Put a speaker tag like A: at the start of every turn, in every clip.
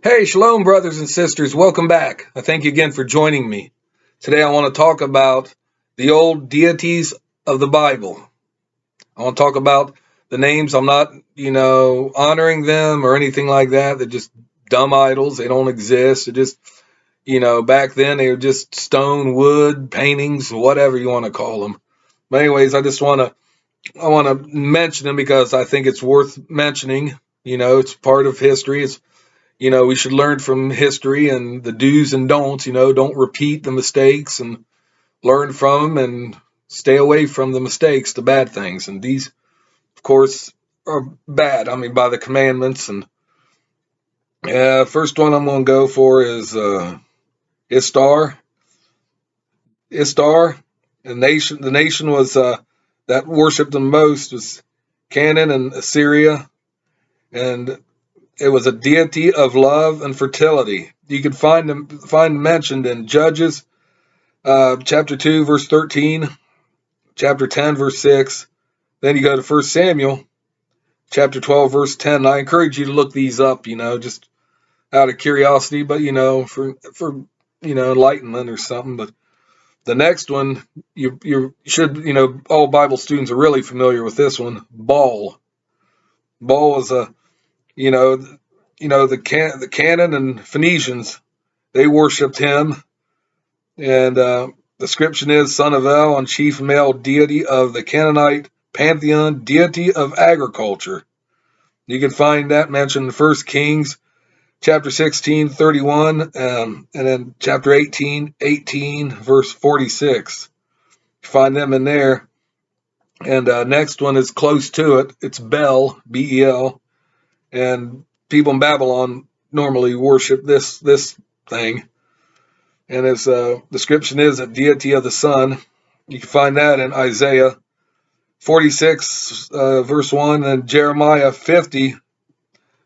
A: Hey, shalom, brothers and sisters. Welcome back. I thank you again for joining me. Today I want to talk about the old deities of the Bible. I want to talk about the names. I'm not, honoring them or anything like that. They're just dumb idols. They don't exist. They're just, back then they were just stone, wood, paintings, whatever you want to call them. But anyways, I want to mention them because I think it's worth mentioning. It's part of history. We should learn from history and the do's and don'ts. Don't repeat the mistakes and learn from them and stay away from the mistakes, the bad things. And these, of course, are bad. I mean, by the commandments. And first one I'm going to go for is Istar. Istar, the nation was that worshipped them most was Canaan and Assyria, and it was a deity of love and fertility. You can find mentioned in Judges, chapter 2, verse 13, chapter 10, verse 6. Then you go to 1 Samuel, chapter 12, verse 10. And I encourage you to look these up, just out of curiosity, but, for enlightenment or something. But the next one, you should, all Bible students are really familiar with this one, Baal. Baal was you know, the Canaan and Phoenicians, they worshipped him, and the description is son of El and chief male deity of the Canaanite pantheon, deity of agriculture. You can find that mentioned in 1 Kings chapter 16, 31, and then chapter 18, verse 46. You find them in there. And next one is close to it. It's Bel, B-E-L, and people in Babylon normally worship this thing. And its description is a deity of the sun. You can find that in Isaiah 46, verse 1, and Jeremiah 50,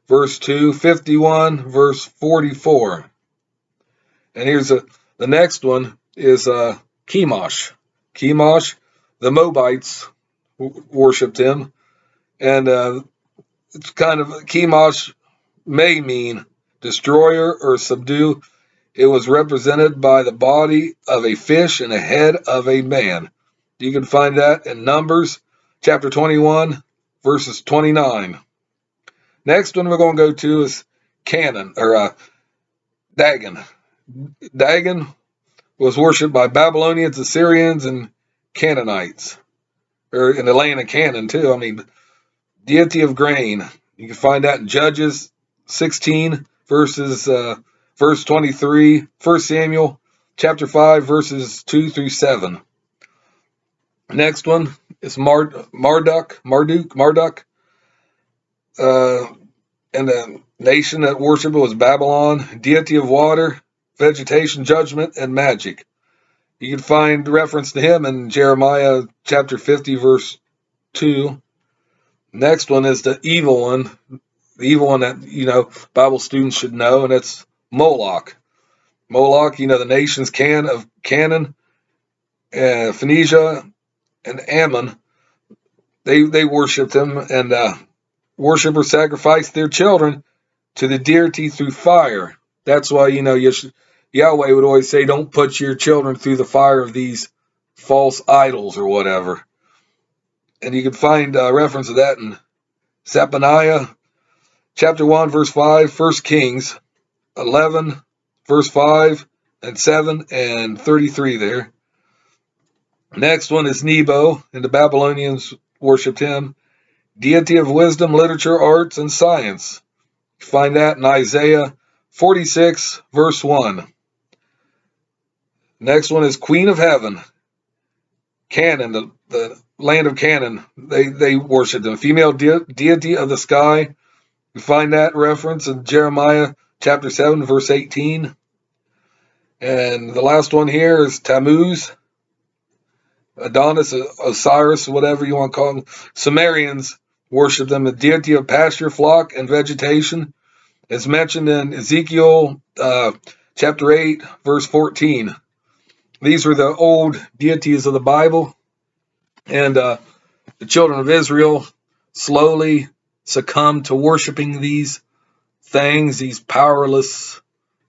A: verse 2, 51, verse 44. And here's the next one is Chemosh. Chemosh, the Moabites worshipped him. And it's kind of, Chemosh may mean destroyer or subdue. It was represented by the body of a fish and a head of a man. You can find that in Numbers chapter 21, verses 29. Next one we're going to go to is Canaan, or Dagon. Dagon was worshipped by Babylonians, Assyrians, and Canaanites, or in the land of Canaan too. I mean, deity of grain. You can find that in Judges 16, verse 23, 1 Samuel chapter 5, verses 2 through 7. Next one is Marduk. And the nation that worshipped was Babylon, deity of water, vegetation, judgment, and magic. You can find reference to him in Jeremiah chapter 50, verse 2. Next one is the evil one that, Bible students should know, and it's Moloch. Moloch, the nations of Canaan, Phoenicia, and Ammon, they worshipped him, and worshippers sacrificed their children to the deity through fire. That's why, Yahweh would always say, don't put your children through the fire of these false idols or whatever. And you can find reference to that in Zephaniah chapter 1, verse 5, 1 Kings 11, verse 5 and 7 and 33 there. Next one is Nebo, and the Babylonians worshipped him. Deity of wisdom, literature, arts, and science. You find that in Isaiah 46, verse 1. Next one is Queen of Heaven. Canaan, the land of Canaan, they worshipped him. Female deity of the sky. You find that reference in Jeremiah chapter 7, verse 18. And the last one here is Tammuz, Adonis, Osiris, whatever you want to call them. Sumerians worship them, the deity of pasture, flock, and vegetation. It's mentioned in Ezekiel chapter 8, verse 14. These were the old deities of the Bible, and the children of Israel slowly succumbed to worshiping these things, these powerless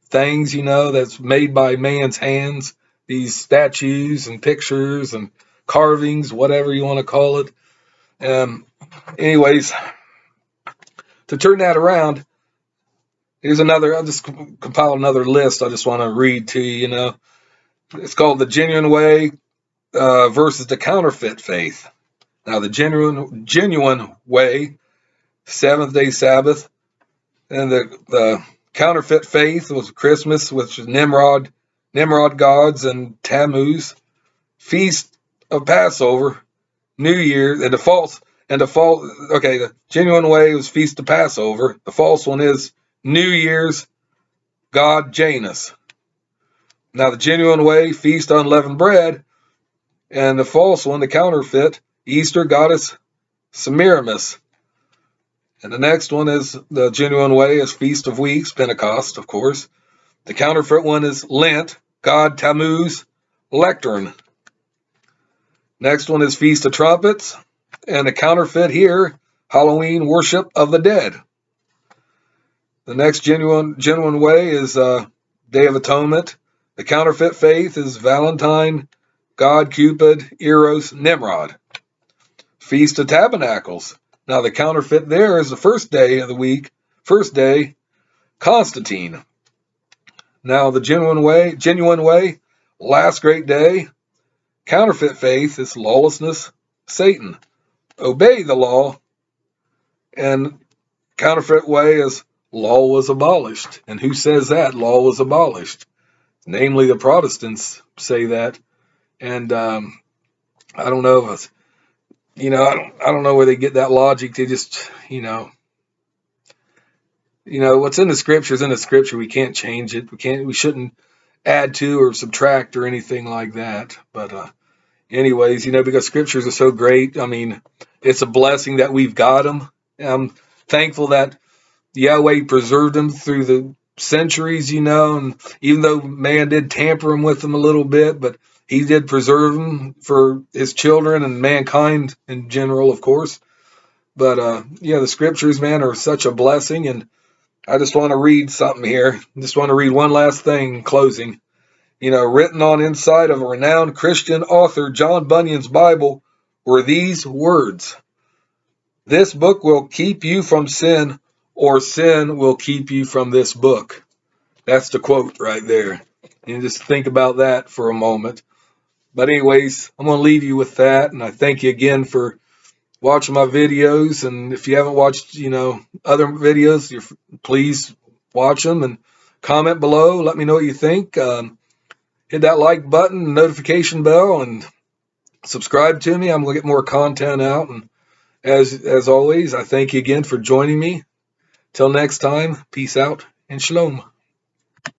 A: things, that's made by man's hands, these statues and pictures and carvings, whatever you want to call it. Anyways, to turn that around, here's another, I'll just compile another list I just want to read to you, It's called The Genuine Way versus the Counterfeit Faith. Now, the genuine way, seventh-day Sabbath, and the counterfeit faith was Christmas, which is Nimrod gods, and Tammuz, Feast of Passover, New Year, and the genuine way was Feast of Passover. The false one is New Year's god Janus. Now, the genuine way, Feast of Unleavened Bread, and the false one, the counterfeit, Easter goddess Semiramis. And the next one is the genuine way is Feast of Weeks, Pentecost, of course. The counterfeit one is Lent, god Tammuz, Lectern. Next one is Feast of Trumpets. And the counterfeit here, Halloween, Worship of the Dead. The next genuine way is Day of Atonement. The counterfeit faith is Valentine, God Cupid, Eros, Nimrod. Feast of Tabernacles. Now the counterfeit there is the first day of the week, Constantine. Now the genuine way, last great day. Counterfeit faith is lawlessness, Satan. Obey the law. And counterfeit way is law was abolished. And who says that? Law was abolished. Namely, the Protestants say that. And I don't know if I don't know where they get that logic. They just, what's in the scripture is in the scripture. We can't change it. We shouldn't add to or subtract or anything like that. But anyways, because scriptures are so great. I mean, it's a blessing that we've got them. I'm thankful that Yahweh preserved them through the centuries, and even though man did tamper with them a little bit, but he did preserve them for his children and mankind in general, of course. But the scriptures, man, are such a blessing. And I just want to read something here. I just want to read one last thing in closing. Written on inside of a renowned Christian author, John Bunyan's Bible, were these words: "This book will keep you from sin, or sin will keep you from this book." That's the quote right there. And just think about that for a moment. But anyways, I'm going to leave you with that. And I thank you again for watching my videos. And if you haven't watched, other videos, please watch them and comment below. Let me know what you think. Hit that like button, notification bell, and subscribe to me. I'm going to get more content out. And as always, I thank you again for joining me. Till next time, peace out and shalom.